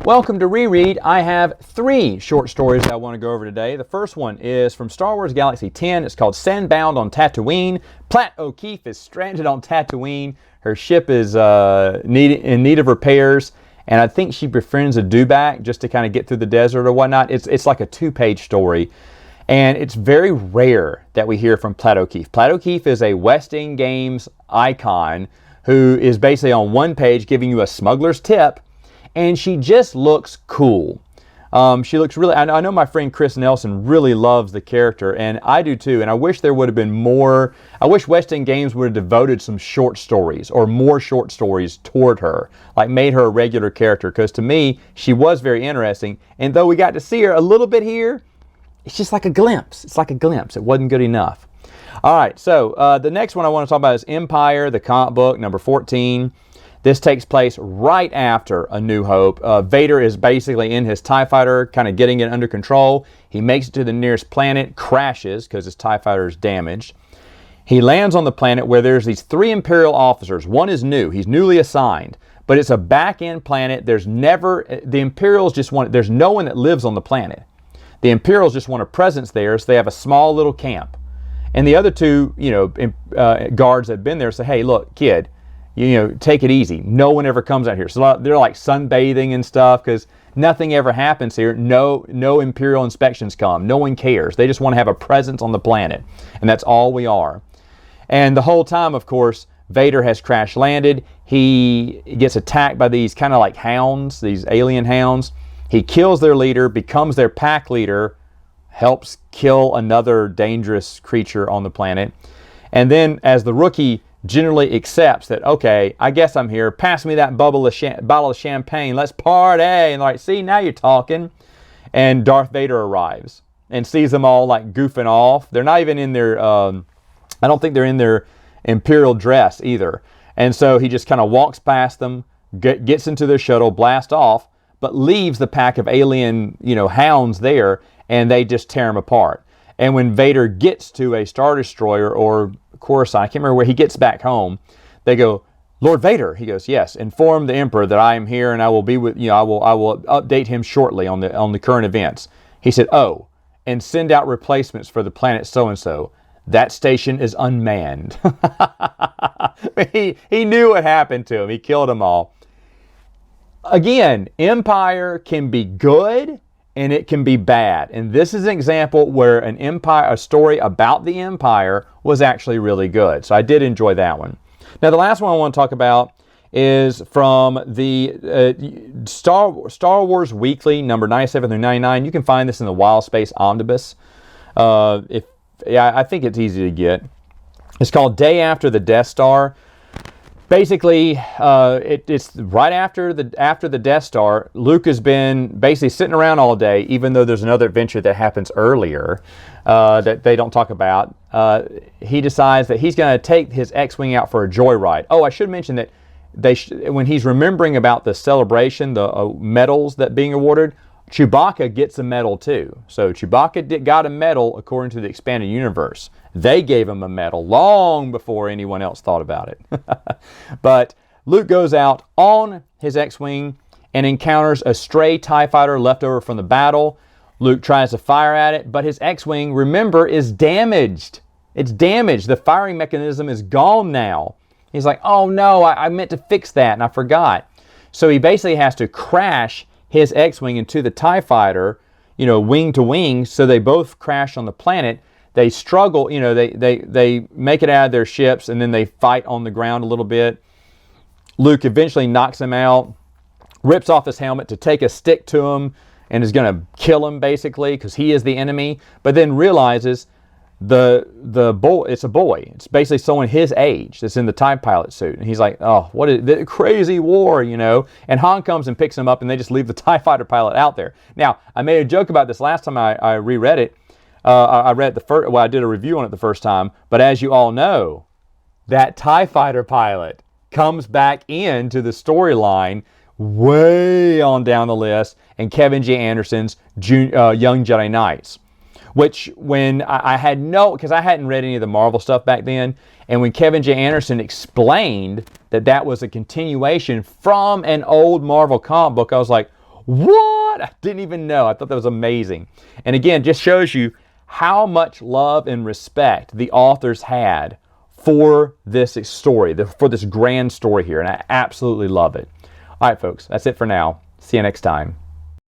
Welcome to Reread. I have 3 short stories that I want to go over today. The first one is from Star Wars Galaxy 10. It's called Sandbound on Tattooine. Platt O'Keefe is stranded on Tattooine. Her ship is in need of repairs, and I think she befriends a dewback just to kind of get through the desert or whatnot. It's like a 2-page story, and it's very rare that we hear from Platt O'Keefe. Platt O'Keefe is a West End Games icon who is basically on one page giving you a smuggler's tip, and she just looks cool. She looks really, I know my friend Chris Nelson really loves the character, and I do too, and I wish there would have been more. I wish West End Games would have devoted some short stories or more short stories toward her, like made her a regular character, because to me, she was very interesting, and though we got to see her a little bit here, it's just like a glimpse. It's like a glimpse. It wasn't good enough. All right, so the next one I want to talk about is Empire, the comic book, number 14. This takes place right after A New Hope. Vader is basically in his TIE fighter, kind of getting it under control. He makes it to the nearest planet, crashes because his TIE fighter is damaged. He lands on the planet where there's these 3 Imperial officers. One is new. He's newly assigned. But it's a back-end planet. There's the Imperials just want, there's no one that lives on the planet. The Imperials just want a presence there, so they have a small little camp. And the other 2, guards that have been there say, hey, look, kid, take it easy. No one ever comes out here. So they're like sunbathing and stuff because nothing ever happens here. No Imperial inspections come. No one cares. They just want to have a presence on the planet. And that's all we are. And the whole time, of course, Vader has crash landed. He gets attacked by these kind of like hounds, these alien hounds. He kills their leader, becomes their pack leader, helps kill another dangerous creature on the planet. And then as the rookie generally accepts that, okay, I guess I'm here. Pass me that bottle of champagne. Let's party. And like, see, now you're talking. And Darth Vader arrives and sees them all like goofing off. They're not even in their, I don't think they're in their Imperial dress either. And so he just kind of walks past them, gets into their shuttle, blasts off, but leaves the pack of alien, hounds there, and they just tear him apart. And when Vader gets to a Star Destroyer or Coruscant, I can't remember where he gets back home, they go, Lord Vader. He goes, yes, inform the Emperor that I am here and I will be with I will update him shortly on the current events. He said, oh, and send out replacements for the planet so-and-so. That station is unmanned. He knew what happened to him. He killed them all. Again, Empire can be good and it can be bad. And this is an example where a story about the Empire was actually really good. So I did enjoy that one. Now the last one I want to talk about is from the Star Wars Weekly, number 97 through 99. You can find this in the Wild Space Omnibus. I think it's easy to get. It's called Day After the Death Star. Basically, it's right after the Death Star. Luke has been basically sitting around all day, even though there's another adventure that happens earlier that they don't talk about. He decides that he's going to take his X-Wing out for a joyride. Oh, I should mention that when he's remembering about the celebration, the medals that being awarded, Chewbacca gets a medal too. So Chewbacca got a medal according to the expanded universe. They gave him a medal long before anyone else thought about it. But Luke goes out on his X-Wing and encounters a stray TIE fighter left over from the battle. Luke tries to fire at it, but his X-Wing, remember, is damaged. It's damaged. The firing mechanism is gone now. He's like, oh no, I meant to fix that and I forgot. So he basically has to crash his X-Wing into the TIE fighter, wing to wing, so they both crash on the planet. They struggle, they make it out of their ships, and then they fight on the ground a little bit. Luke eventually knocks him out, rips off his helmet to take a stick to him, and is going to kill him, basically, because he is the enemy, but then realizes the boy, it's a boy. It's basically someone his age that's in the TIE pilot suit. And he's like, oh, what is the crazy war, And Han comes and picks him up, and they just leave the TIE fighter pilot out there. Now, I made a joke about this last time I reread it. I read I did a review on it the first time, but as you all know, that TIE fighter pilot comes back into the storyline way on down the list in Kevin J. Anderson's Young Jedi Knights. Which when I had because I hadn't read any of the Marvel stuff back then, and when Kevin J. Anderson explained that was a continuation from an old Marvel comic book, I was like, What? I didn't even know. I thought that was amazing. And again, just shows you how much love and respect the authors had for this story, for this grand story here. And I absolutely love it. All right, folks, that's it for now. See you next time.